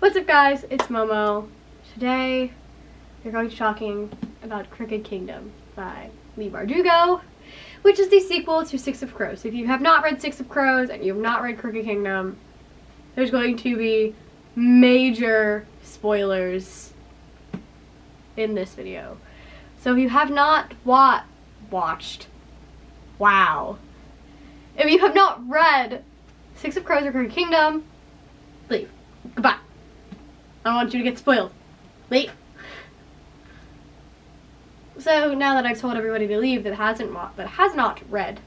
What's up guys, it's Momo. Today we're going to be talking about Crooked Kingdom by Leigh Bardugo, which is the sequel to Six of Crows. So if you have not read Six of Crows and you have not read Crooked Kingdom, there's going to be major spoilers in this video. So if you have not watched, wow. If you have not read Six of Crows or Crooked Kingdom, leave. Goodbye. I don't want you to get spoiled. Leave. So now that I've told everybody to leave that has not read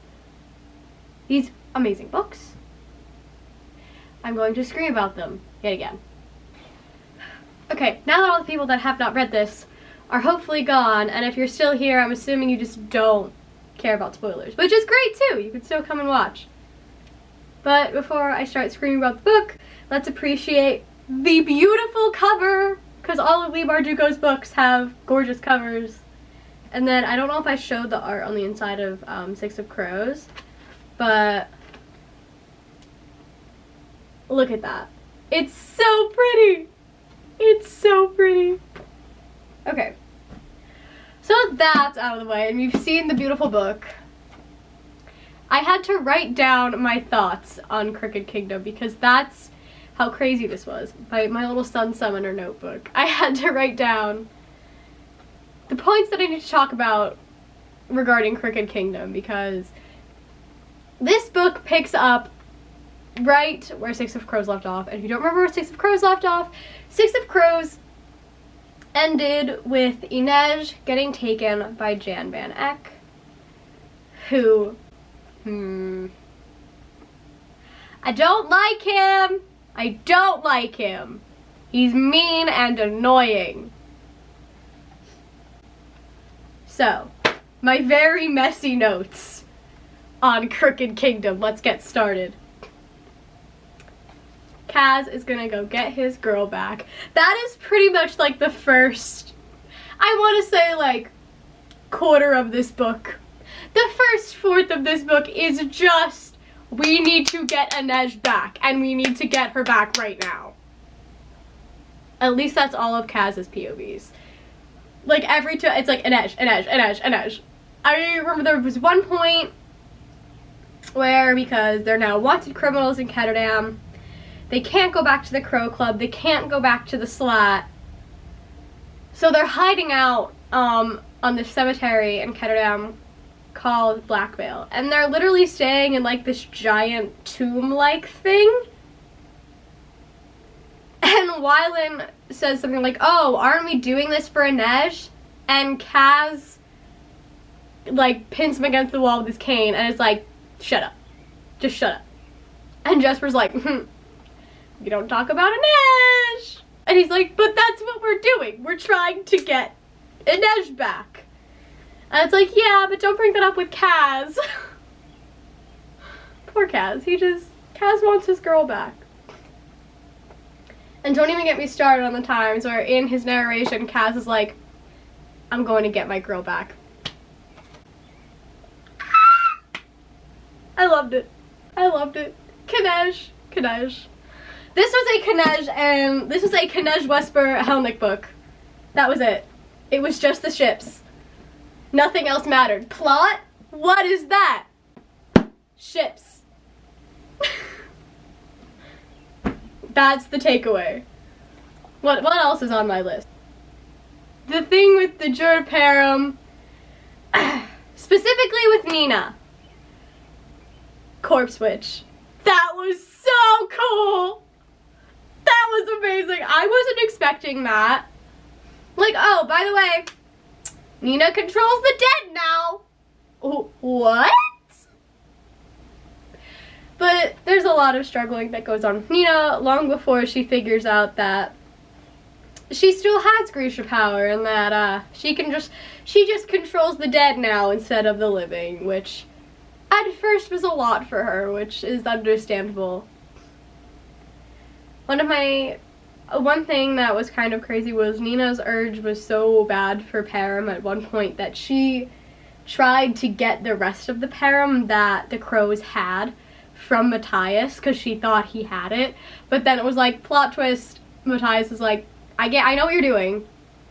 these amazing books, I'm going to scream about them yet again. Okay, now that all the people that have not read this are hopefully gone, and if you're still here, I'm assuming you just don't care about spoilers, which is great too. You can still come and watch. But before I start screaming about the book, let's appreciate the beautiful cover, because all of Leigh Bardugo's books have gorgeous covers. And then I don't know if I showed the art on the inside of Six of Crows, but look at that. It's so pretty. It's so pretty. Okay, so that's out of the way, and you've seen the beautiful book. I had to write down my thoughts on Crooked Kingdom because that's how crazy this was. My little Sun Summoner notebook. I had to write down the points that I need to talk about regarding Crooked Kingdom because this book picks up right where Six of Crows left off. And if you don't remember where Six of Crows left off, Six of Crows ended with Inej getting taken by Jan van Eyck, who, I don't like him. I don't like him. He's mean and annoying. So, my very messy notes on Crooked Kingdom. Let's get started. Kaz is gonna go get his girl back. That is pretty much like the first, I want to say like quarter of this book. The first fourth of this book is just, we need to get Inej back and we need to get her back right now. At least that's all of Kaz's POVs. Like every time, it's like Inej, Inej, Inej, Inej. I remember there was one point where, because they're now wanted criminals in Ketterdam, they can't go back to the Crow Club, they can't go back to the Slat, so they're hiding out on this cemetery in Ketterdam called Blackvale, and they're literally staying in like this giant tomb-like thing. And Wylan says something like, "Oh, aren't we doing this for Inej?" And Kaz like pins him against the wall with his cane and is like, "Shut up, just shut up." And Jesper's like, "You don't talk about Inej." And he's like, "But that's what we're doing. We're trying to get Inej back." And it's like, yeah, but don't bring that up with Kaz. Poor Kaz. Kaz wants his girl back. And don't even get me started on the times where in his narration, Kaz is like, "I'm going to get my girl back." I loved it. I loved it. Kanej. Kanej. This was a Kanej Wesper Helnick book. That was it. It was just the ships. Nothing else mattered. Plot? What is that? Ships. That's the takeaway. What else is on my list? The thing with the Jur Param, specifically with Nina. Corpse Witch. That was so cool. That was amazing. I wasn't expecting that. Like, oh, by the way, Nina controls the dead now. What? But there's a lot of struggling that goes on with Nina long before she figures out that she still has Grisha power and that she just controls the dead now instead of the living, which at first was a lot for her, which is understandable. One thing that was kind of crazy was Nina's urge was so bad for Param at one point that she tried to get the rest of the Param that the Crows had from Matthias because she thought he had it. But then it was like, plot twist, Matthias is like, I know what you're doing,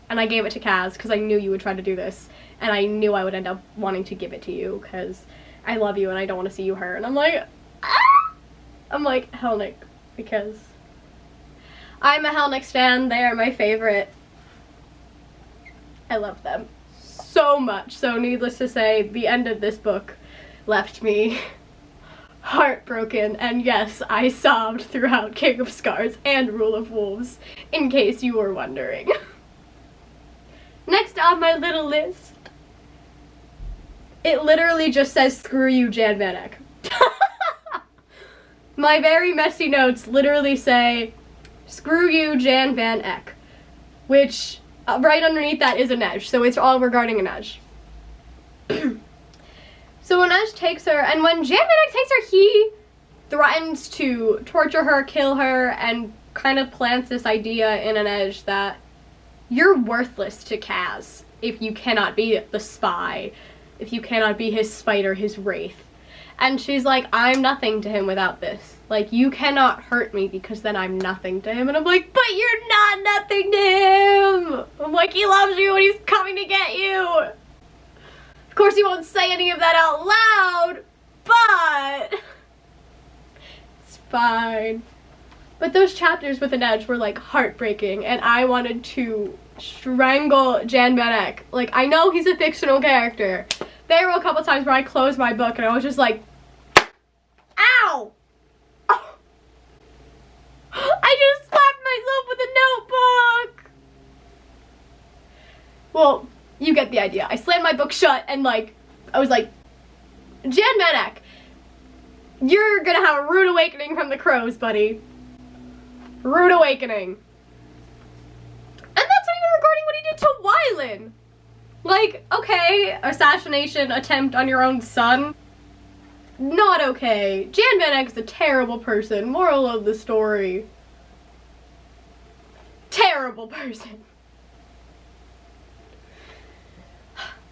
and I gave it to Kaz because I knew you would try to do this, and I knew I would end up wanting to give it to you because I love you and I don't want to see you hurt. And I'm like, ah! I'm like, Helnick, because I'm a Helnick stan. They are my favorite. I love them so much. So needless to say, the end of this book left me heartbroken, and yes, I sobbed throughout King of Scars and Rule of Wolves, in case you were wondering. Next on my little list, it literally just says, screw you, Jan Van Eyck. My very messy notes literally say, screw you, Jan Van Eyck, which right underneath that is Inej, so it's all regarding Inej. So Inej takes her, and when Jan Van Eyck takes her, he threatens to torture her, kill her, and kind of plants this idea in Inej that you're worthless to Kaz if you cannot be the spy, if you cannot be his spider, his wraith. And she's like, I'm nothing to him without this. Like, you cannot hurt me because then I'm nothing to him. And I'm like, but you're not nothing to him! I'm like, he loves you and he's coming to get you! Of course he won't say any of that out loud, but it's fine. But those chapters with Inej were like heartbreaking, and I wanted to strangle Jan Van Eyck. Like, I know he's a fictional character. There were a couple times where I closed my book and I was just like, ow! Oh. I just slapped myself with a notebook! Well, you get the idea. I slammed my book shut and like, I was like, Jan Van Eyck, you're gonna have a rude awakening from the crows, buddy. Rude awakening. And that's not even regarding what he did to Wylan. Like, okay, assassination attempt on your own son. Not okay. Jan Van Eyck's a terrible person. Moral of the story. Terrible person.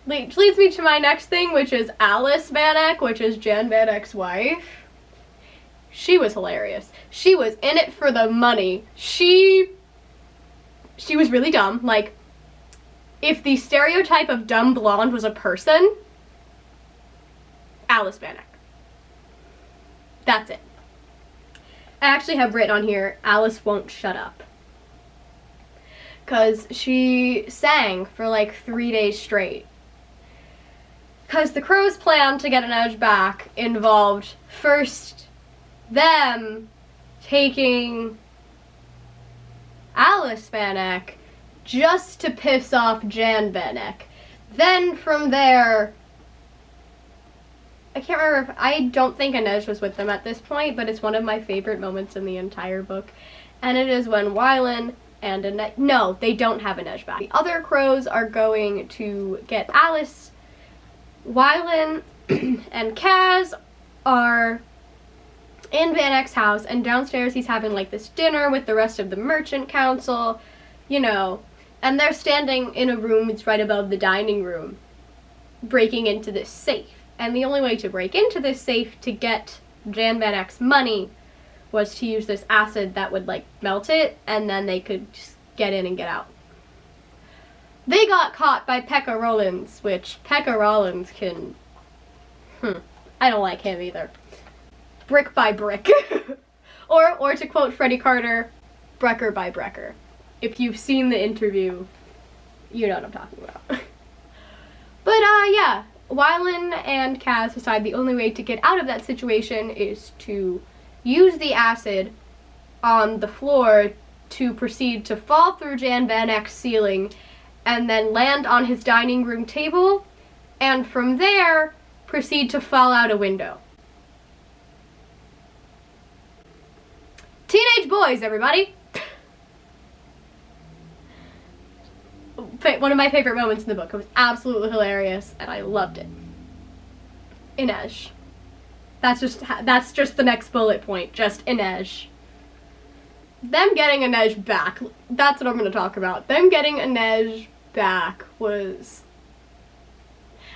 Which leads me to my next thing, which is Alice Van Eyck, which is Jan Van Eyck's wife. She was hilarious. She was in it for the money. She was really dumb. Like, if the stereotype of dumb blonde was a person, Alice Van Eyck. That's it. I actually have written on here, Alice won't shut up. Because she sang for like 3 days straight. Because the Crow's plan to get Inej back involved first them taking Alice Van Eyck just to piss off Jan Van Eyck. Then from there, I can't remember if, I don't think Inej was with them at this point, but it's one of my favorite moments in the entire book. And it is when Wylan and Inej, no, they don't have Inej back. The other Crows are going to get Alice. Wylan and Kaz are in Van Eyck's house, and downstairs he's having like this dinner with the rest of the merchant council, you know, and they're standing in a room, it's right above the dining room, breaking into this safe. And the only way to break into this safe to get Jan Van Eyck's money was to use this acid that would like melt it, and then they could just get in and get out. They got caught by Pekka Rollins, which Pekka Rollins can, I don't like him either. Brick by brick. or to quote Freddie Carter, Brecker by Brecker. If you've seen the interview, you know what I'm talking about. But yeah, Wylan and Kaz decide the only way to get out of that situation is to use the acid on the floor to proceed to fall through Jan Van Eyck's ceiling and then land on his dining room table, and from there proceed to fall out a window. Teenage boys, everybody! One of my favorite moments in the book. It was absolutely hilarious, and I loved it. Inej. That's just the next bullet point. Just Inej. Them getting Inej back. That's what I'm going to talk about. Them getting Inej back was...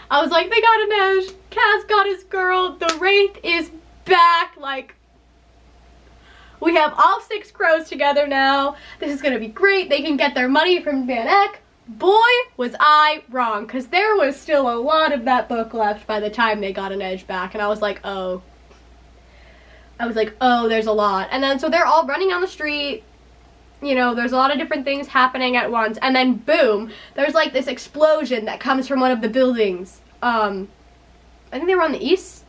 I was like, they got Inej. Kaz got his girl. The Wraith is back. Like, We have all 6 crows together now. This is gonna be great. They can get their money from Van Eck. Boy, was I wrong, because there was still a lot of that book left by the time they got an edge back, and I was like, oh. There's a lot. And then, so they're all running on the street, you know, there's a lot of different things happening at once, and then boom, there's like this explosion that comes from one of the buildings. I think they were on the east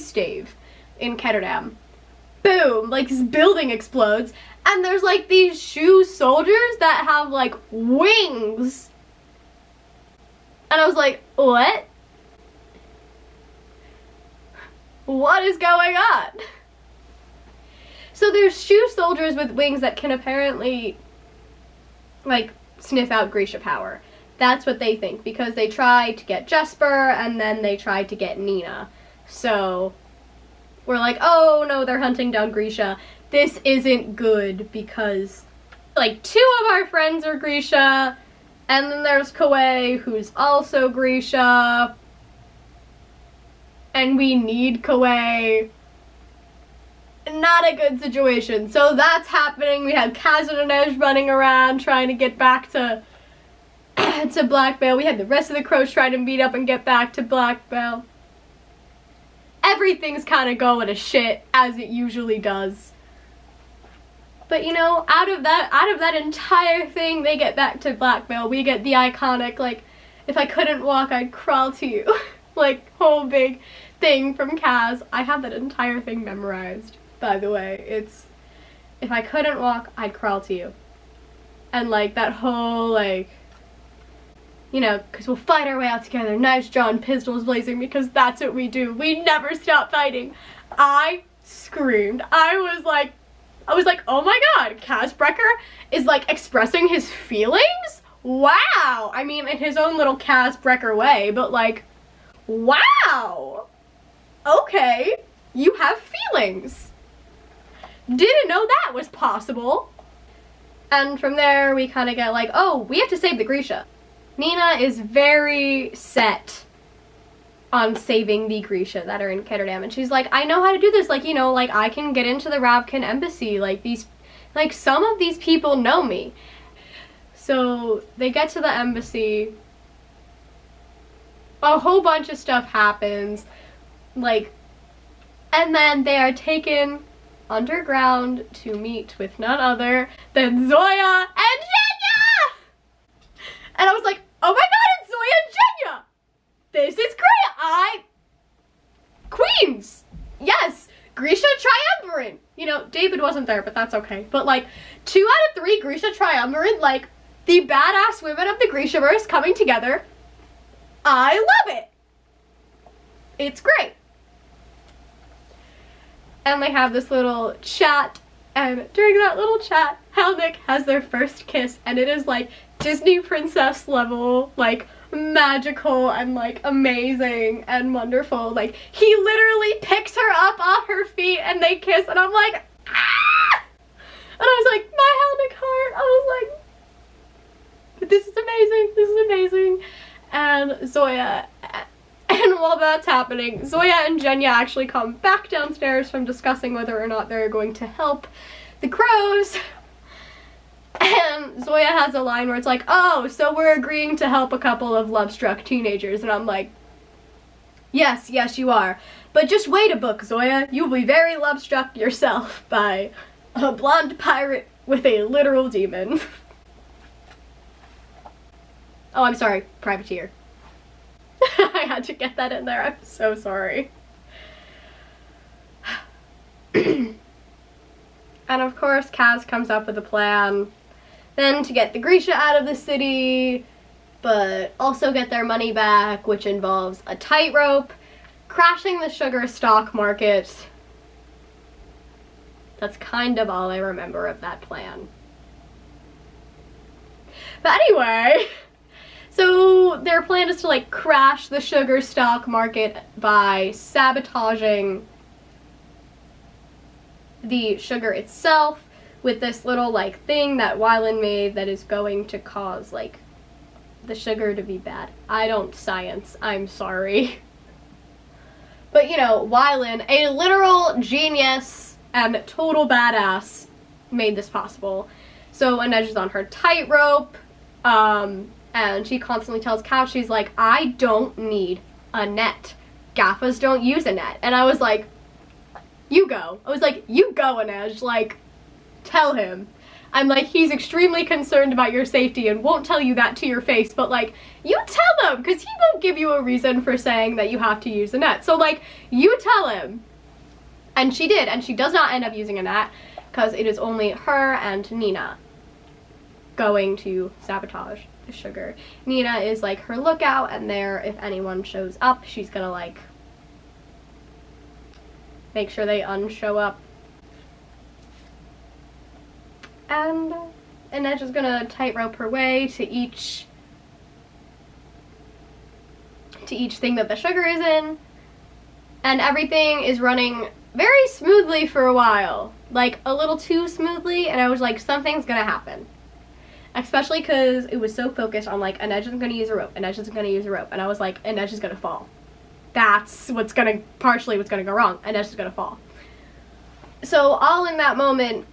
stave in Ketterdam. Boom, like this building explodes, and there's like these shoe soldiers that have like wings. And I was like, what? What is going on? So there's shoe soldiers with wings that can apparently like sniff out Grisha power. That's what they think, because they tried to get Jesper and then they tried to get Nina. So we're like, oh no, they're hunting down Grisha. This isn't good, because like 2 of our friends are Grisha, and then there's Kawaii, who's also Grisha. And we need Kawaii. Not a good situation. So that's happening. We have Kaz and Inej running around trying to get back to Blackvale. We had the rest of the crows trying to meet up and get back to Blackvale. Everything's kind of going to shit, as it usually does. But you know, out of that entire thing, they get back to Blackvale. We get the iconic, like, if I couldn't walk, I'd crawl to you. Like, whole big thing from Kaz. I have that entire thing memorized, by the way. It's, if I couldn't walk, I'd crawl to you. And like that whole, like, you know, because we'll fight our way out together, knives drawn, pistols blazing, because that's what we do. We never stop fighting. I screamed. I was like, oh my god, Kaz Brekker is like expressing his feelings? Wow! I mean, in his own little Kaz Brekker way, but like, wow! Okay, you have feelings. Didn't know that was possible. And from there, we kind of get like, oh, we have to save the Grisha. Nina is very set on saving the Grisha that are in Ketterdam, and she's like, I know how to do this, like, you know, like, I can get into the Ravkan embassy, like, some of these people know me. So, they get to the embassy, a whole bunch of stuff happens, like, and then they are taken underground to meet with none other than Zoya and Zhenya! And I was like, oh my god, it's Zoya and Zhenya! This is great! Queens! Yes! Grisha Triumvirate! You know, David wasn't there, but that's okay. But like, 2 out of 3 Grisha Triumvirate, like, the badass women of the Grishaverse coming together. I love it! It's great. And they have this little chat, and during that little chat, Helnik has their first kiss, and it is like Disney princess level, like magical and like amazing and wonderful. Like, he literally picks her up off her feet and they kiss, and I'm like, ah! And I was like, my Helnik heart. I was like, this is amazing, this is amazing. And Zoya, and while that's happening, Zoya and Zhenya actually come back downstairs from discussing whether or not they're going to help the crows. And Zoya has a line where it's like, oh, so we're agreeing to help a couple of love-struck teenagers. And I'm like, yes, yes you are. But just wait a book, Zoya. You'll be very love-struck yourself by a blonde pirate with a literal demon. Oh, I'm sorry, privateer. I had to get that in there. I'm so sorry. And of course, Kaz comes up with a plan. Then to get the Grisha out of the city, but also get their money back, which involves a tightrope, crashing the sugar stock market. That's kind of all I remember of that plan. But anyway, so their plan is to like crash the sugar stock market by sabotaging the sugar itself with this little like thing that Wylan made that is going to cause like the sugar to be bad. I don't science, I'm sorry. But you know, Wylan, a literal genius and total badass made this possible. So Inej is on her tightrope, and she constantly tells Kaz, she's like, I don't need a net. GAFAs don't use a net. And I was like, you go. I was like, you go, Inej. Like, tell him. I'm like, he's extremely concerned about your safety and won't tell you that to your face, but like, you tell him, because he won't give you a reason for saying that you have to use a net. So like, you tell him. And she did, and she does not end up using a net, because it is only her and Nina going to sabotage the sugar. Nina is like her lookout, and there, if anyone shows up, she's gonna like make sure they unshow up. And Inej is gonna tightrope her way to each thing that the sugar is in, and everything is running very smoothly for a while, like a little too smoothly, and I was like, something's gonna happen. Especially because it was so focused on like, Inej isn't gonna use a rope, Inej isn't gonna use a rope, and I was like, Inej is gonna fall. That's partially what's gonna go wrong. Inej is gonna fall. So all in that moment,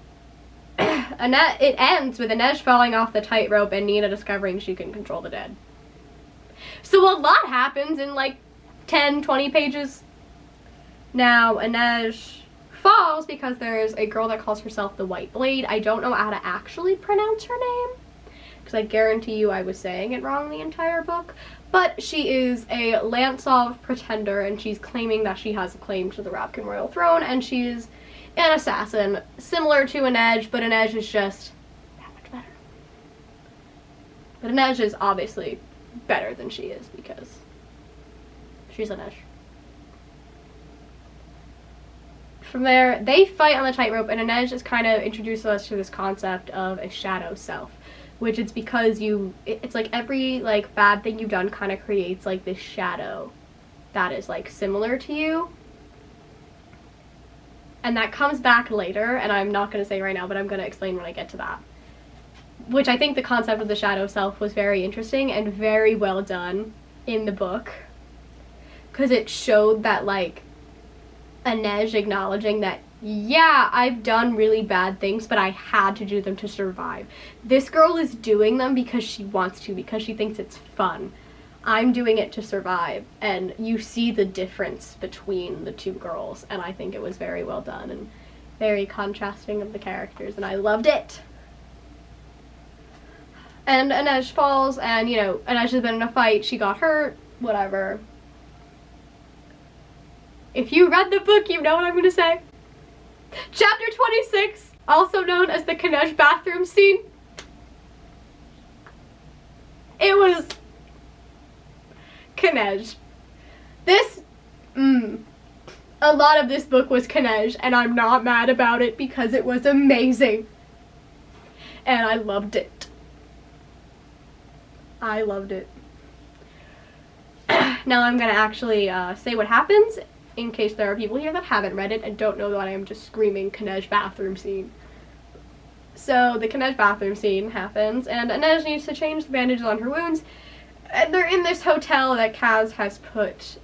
it ends with Inej falling off the tightrope and Nina discovering she can control the dead. So a lot happens in like 10-20 pages. Now Inej falls because there's a girl that calls herself the White Blade. I don't know how to actually pronounce her name, because I guarantee you I was saying it wrong the entire book. But she is a Lantsov pretender, and she's claiming that she has a claim to the Ravkan royal throne, and she's an assassin, similar to Inej, but Inej is just that much better. But Inej is obviously better than she is, because she's Inej. From there, they fight on the tightrope, and Inej just kind of introduces us to this concept of a shadow self, which it's because it's like every like bad thing you've done kind of creates like this shadow that is like similar to you. And that comes back later, and I'm not going to say right now, but I'm going to explain when I get to that. Which I think the concept of the shadow self was very interesting and very well done in the book, because it showed that like Inej acknowledging that, yeah, I've done really bad things, but I had to do them to survive. This girl is doing them because she wants to, because she thinks it's fun. I'm doing it to survive, and you see the difference between the two girls, and I think it was very well done and very contrasting of the characters, and I loved it. And Inej falls, and you know, Inej has been in a fight, she got hurt, whatever. If you read the book, you know what I'm going to say. Chapter 26, also known as the Knej bathroom scene. It was Knej. A lot of this book was Knej, and I'm not mad about it because it was amazing. And I loved it. I loved it. Now I'm going to actually say what happens, in case there are people here that haven't read it and don't know that I am just screaming Knej bathroom scene. So the Knej bathroom scene happens, and Inej needs to change the bandages on her wounds, and they're in this hotel that Kaz has put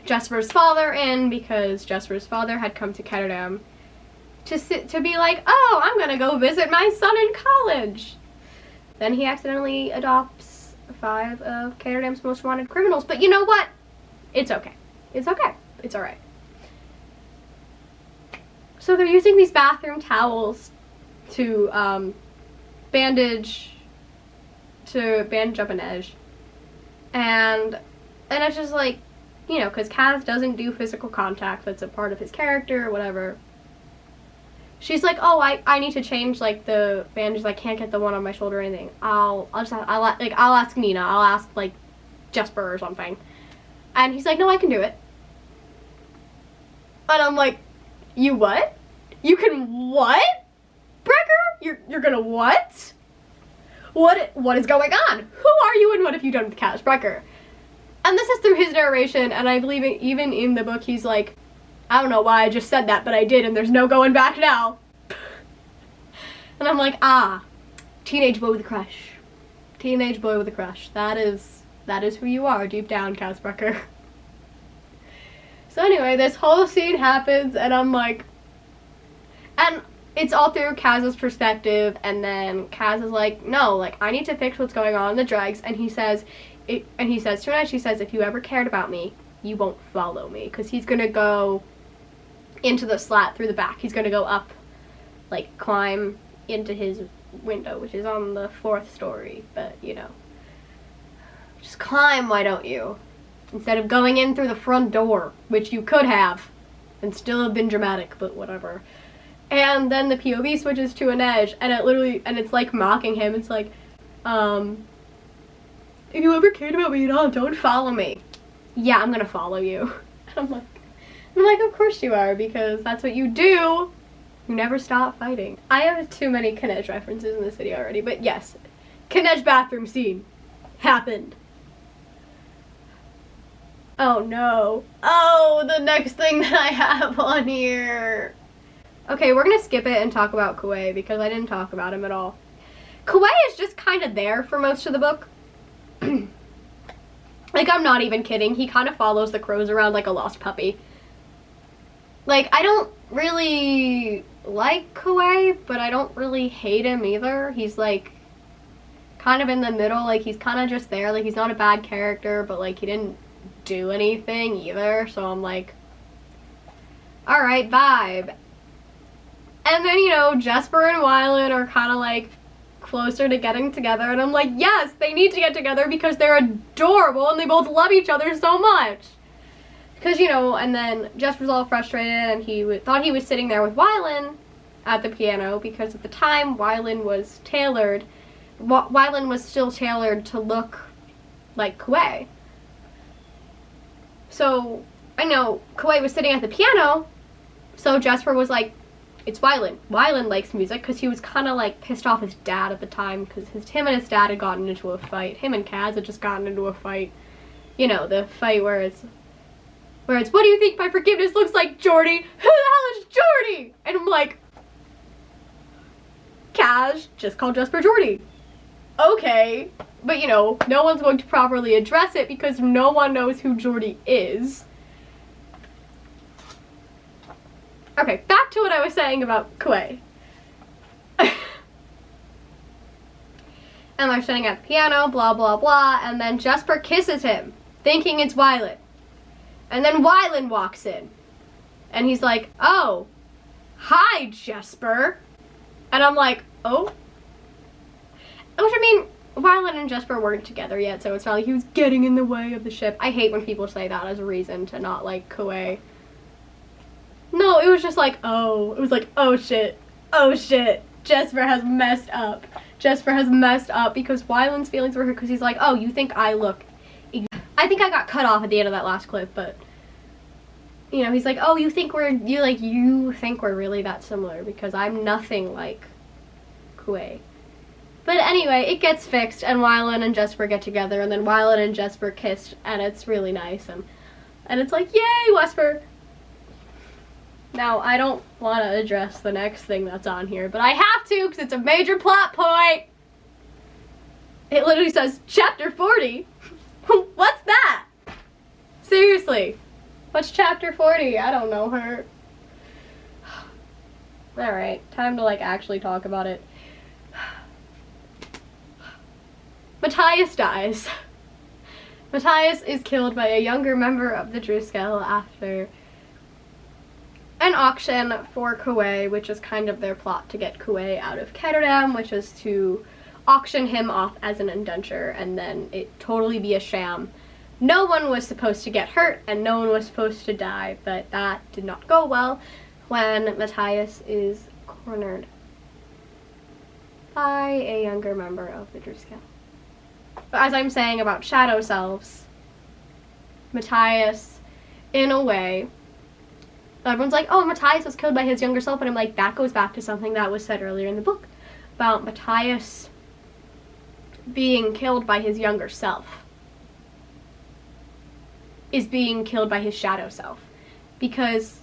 Jesper's father in, because Jesper's father had come to Ketterdam to be like, oh, I'm gonna go visit my son in college. Then he accidentally adopts 5 of Ketterdam's most wanted criminals, but you know what? It's okay. It's okay. It's alright. So they're using these bathroom towels to bandage up Inej. And Inej is like, you know, because Kaz doesn't do physical contact, that's a part of his character or whatever. She's like, oh, I need to change like the bandages. I can't get the one on my shoulder or anything. I'll ask Nina. I'll ask like Jesper or something. And he's like, no, I can do it. And I'm like, you what? You can what? Brecker? You're gonna what? What is going on? Who are you and what have you done with Kaz Brecker? And this is through his narration, and I believe even in the book he's like, I don't know why I just said that, but I did, and there's no going back now. And I'm like, teenage boy with a crush. Teenage boy with a crush. That is who you are deep down, Kaz Brecker. So anyway, this whole scene happens, and I'm like, and it's all through Kaz's perspective, and then Kaz is like, no, like, I need to fix what's going on in the dregs, and he says to Anesh, he says, if you ever cared about me, you won't follow me, because he's gonna go into the slat through the back. He's gonna go up, like, climb into his window, which is on the 4th story, but, you know, just climb, why don't you? Instead of going in through the front door, which you could have, and still have been dramatic, but whatever. And then the POV switches to Anesh, and it's like mocking him. It's like, if you ever cared about me at all, don't follow me. Yeah, I'm gonna follow you. And I'm like, of course you are, because that's what you do. You never stop fighting. I have too many Kanej references in this video already, but yes, Kanej bathroom scene happened. Oh no. Oh, the next thing that I have on here. Okay, we're gonna skip it and talk about Kuwei because I didn't talk about him at all. Kuwei is just kind of there for most of the book. Like, I'm not even kidding. He kind of follows the crows around like a lost puppy. Like, I don't really like Kuwei, but I don't really hate him either. He's like kind of in the middle. Like, he's kind of just there. Like, he's not a bad character, but like he didn't do anything either. So I'm like, alright, vibe. And then, you know, Jesper and Wylan are kind of like closer to getting together, and I'm like, yes, they need to get together because they're adorable and they both love each other so much. Because, you know, and then Jesper's all frustrated, and he thought he was sitting there with Wylan at the piano because at the time Wylan was still tailored to look like Kuwei. So, I know Kuwei was sitting at the piano, so Jesper was like, it's Wylan. Wylan likes music because he was kind of like pissed off his dad at the time because him and his dad had gotten into a fight. Him and Kaz had just gotten into a fight. You know, the fight where it's, what do you think my forgiveness looks like, Jordy? Who the hell is Jordy? And I'm like, Kaz just called Jesper Jordy. Okay. But, you know, no one's going to properly address it because no one knows who Jordy is. Okay, back to what I was saying about Kuwei. And they're sitting at the piano, blah, blah, blah, and then Jesper kisses him, thinking it's Wylan. And then Wylan walks in. And he's like, oh, hi, Jesper. And I'm like, oh? Which, I mean, Wylan and Jesper weren't together yet, so it's not like he was getting in the way of the ship. I hate when people say that as a reason to not like Kuwei. No, it was just like, oh. It was like, oh shit. Oh shit. Jesper has messed up. Jesper has messed up because Wylan's feelings were hurt because he's like, oh, you think I look... I think I got cut off at the end of that last clip, but... You know, he's like, oh, you think we're really that similar because I'm nothing like Kuwei. But anyway, it gets fixed and Wylan and Jesper get together and then Wylan and Jesper kiss and it's really nice and it's like, yay, Jesper! Now, I don't want to address the next thing that's on here, but I have to because it's a major plot point. It literally says, Chapter 40. What's that? Seriously. What's Chapter 40? I don't know her. Alright, time to, like, actually talk about it. Matthias dies. Matthias is killed by a younger member of the Druskel after an auction for Kuwei, which is kind of their plot to get Kuwei out of Ketterdam, which is to auction him off as an indenture and then it totally be a sham. No one was supposed to get hurt and no one was supposed to die, but that did not go well when Matthias is cornered by a younger member of the Druskel. But as I'm saying about shadow selves, Matthias, in a way, everyone's like, oh, Matthias was killed by his younger self, and I'm like, that goes back to something that was said earlier in the book about Matthias being killed by his younger self is being killed by his shadow self, because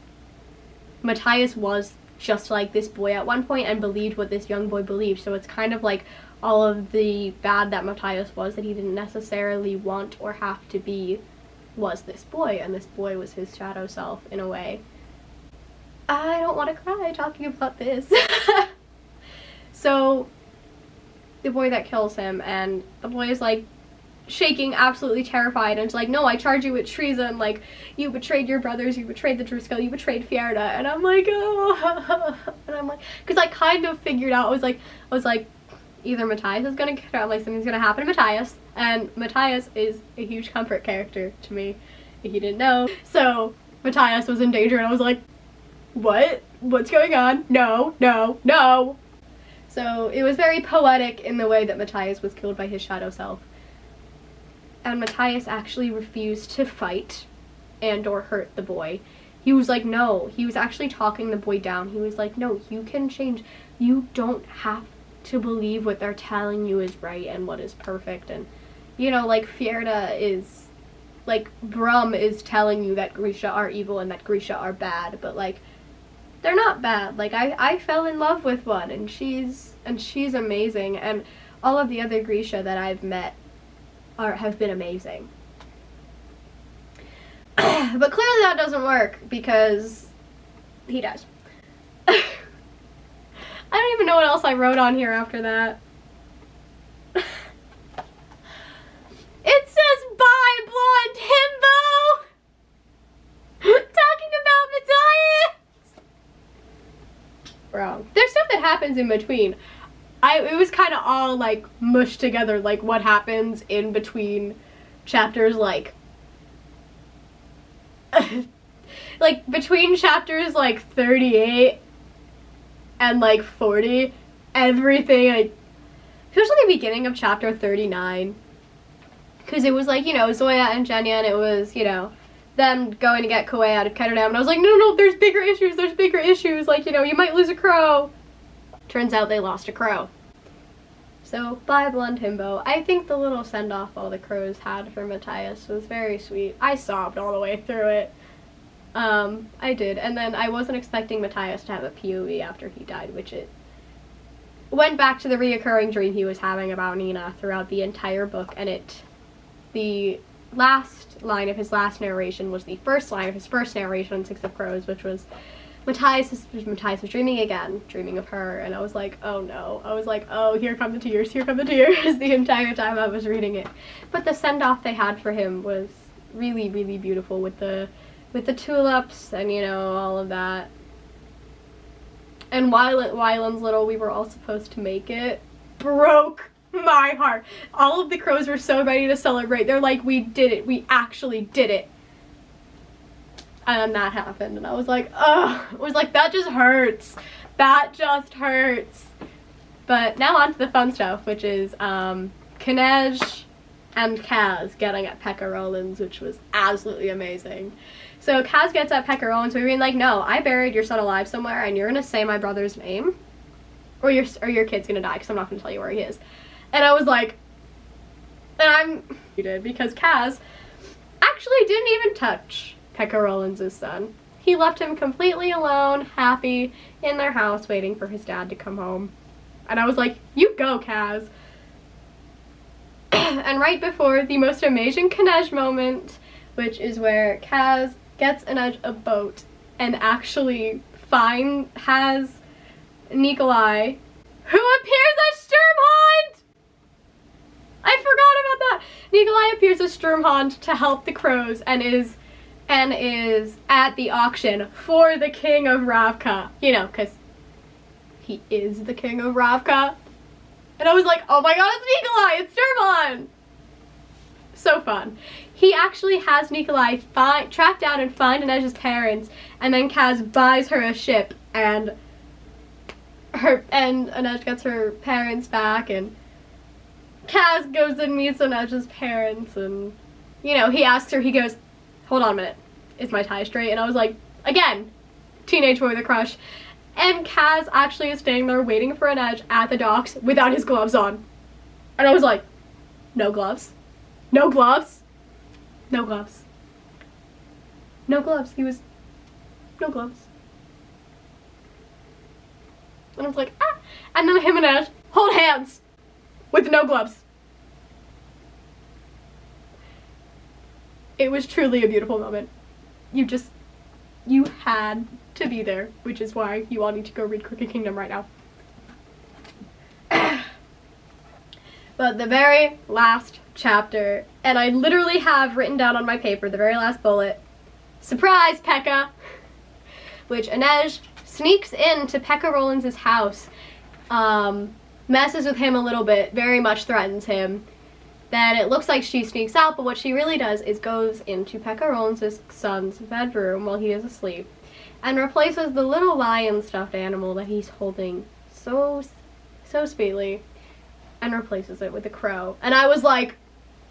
Matthias was just like this boy at one point and believed what this young boy believed, so it's kind of like all of the bad that Matthias was that he didn't necessarily want or have to be was this boy, and this boy was his shadow self in a way. I don't want to cry talking about this. So the boy that kills him, and the boy is like shaking, absolutely terrified, and it's like, no, I charge you with treason, like, you betrayed your brothers, you betrayed the Driscoll, you betrayed Fjerda. And I'm like, oh. And I'm like, because I kind of figured out, I was like either Matthias is gonna get out, like something's gonna happen to Matthias, and Matthias is a huge comfort character to me, if you didn't know. So Matthias was in danger, and I was like, what's going on? No, no, no. So it was very poetic in the way that Matthias was killed by his shadow self. And Matthias actually refused to fight and or hurt the boy. He was like, no. He was actually talking the boy down. He was like, no, you can change. You don't have to believe what they're telling you is right and what is perfect. And, you know, like, Fjerda is, like, Brum is telling you that Grisha are evil and that Grisha are bad. But, like, they're not bad. Like, I fell in love with one, and she's amazing. And all of the other Grisha that I've met have been amazing. But clearly that doesn't work because he dies. I don't even know what else I wrote on here after that. It says bye, blonde himbo! Talking about Matthias! Bro, there's stuff that happens in between. It was kind of all, like, mushed together, like, what happens in between chapters, like, like, between chapters, like, 38 and, like, 40, everything, like, especially the beginning of chapter 39, because it was, like, you know, Zoya and Genya, and it was, you know, them going to get Koei out of Ketterdam, and I was like, no, there's bigger issues, like, you know, you might lose a crow. Turns out they lost a crow. So, bye, blonde himbo. I think the little send-off all the crows had for Matthias was very sweet. I sobbed all the way through it. I did. And then I wasn't expecting Matthias to have a POV after he died, which it went back to the reoccurring dream he was having about Nina throughout the entire book, and the last line of his last narration was the first line of his first narration in Six of Crows, which was Matthias was dreaming again, dreaming of her, and I was like, oh no. I was like, oh, here come the tears, the entire time I was reading it. But the send-off they had for him was really, really beautiful with the tulips and, you know, all of that. And Wyland's little "we were all supposed to make it" broke my heart. All of the crows were so ready to celebrate. They're like, we did it, we actually did it. And that happened, and I was like, ugh. I was like, that just hurts. That just hurts. But now on to the fun stuff, which is Kanej and Kaz getting at Pekka Rollins, which was absolutely amazing. So Kaz gets at Pekka Rollins, we're being like, no, I buried your son alive somewhere, and you're gonna say my brother's name, or your kid's gonna die, because I'm not gonna tell you where he is. And I was like, and because Kaz actually didn't even touch Pekka Rollins' son. He left him completely alone, happy, in their house, waiting for his dad to come home. And I was like, you go, Kaz. And right before the most amazing Kanej moment, which is where Kaz gets a boat and actually has Nikolai, who appears as Sturmhond! I forgot about that! Nikolai appears as Sturmhond to help the crows and is at the auction for the King of Ravka. You know, because he is the King of Ravka. And I was like, oh my god, it's Nikolai! It's Sturmhond! So fun. He actually has Nikolai track down and find Inej's parents, and then Kaz buys her a ship, and Inej gets her parents back, and Kaz goes and meets Inej's parents, and, you know, he asks her, he goes, hold on a minute, is my tie straight? And I was like, again, teenage boy with a crush. And Kaz actually is standing there waiting for Inej at the docks without his gloves on. And I was like, no gloves? No gloves? No gloves. No gloves. He was, no gloves. And I was like, ah. And then him and Inej hold hands with no gloves. It was truly a beautiful moment. You had to be there, which is why you all need to go read Crooked Kingdom right now. But the very last chapter, and I literally have written down on my paper, the very last bullet, surprise, Pekka! Which Inej sneaks into Pekka Rollins' house, messes with him a little bit, very much threatens him. Then it looks like she sneaks out, but what she really does is goes into Pekka Rollins' son's bedroom while he is asleep and replaces the little lion stuffed animal that he's holding so sweetly and replaces it with a crow. And I was like,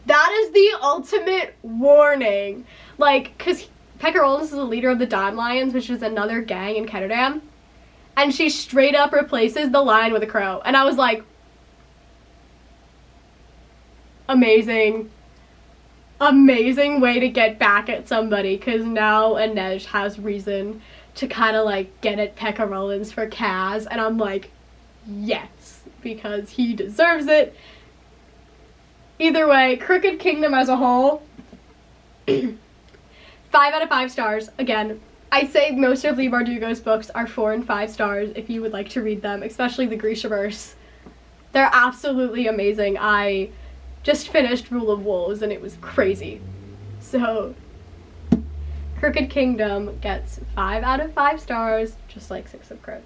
that is the ultimate warning. Like, because Pekka Rollins is the leader of the Dandelions, which is another gang in Ketterdam, and she straight up replaces the lion with a crow. And I was like, amazing way to get back at somebody, because now Inej has reason to kind of like get at Pekka Rollins for Kaz, and I'm like, yes, because he deserves it. Either way, Crooked Kingdom as a whole, 5 out of 5 stars. Again, I'd say most of Leigh Bardugo's books are 4 and 5 stars if you would like to read them, especially the Grishaverse. They're absolutely amazing. I just finished Rule of Wolves and it was crazy. So, Crooked Kingdom gets 5 out of 5 stars, just like Six of Crows.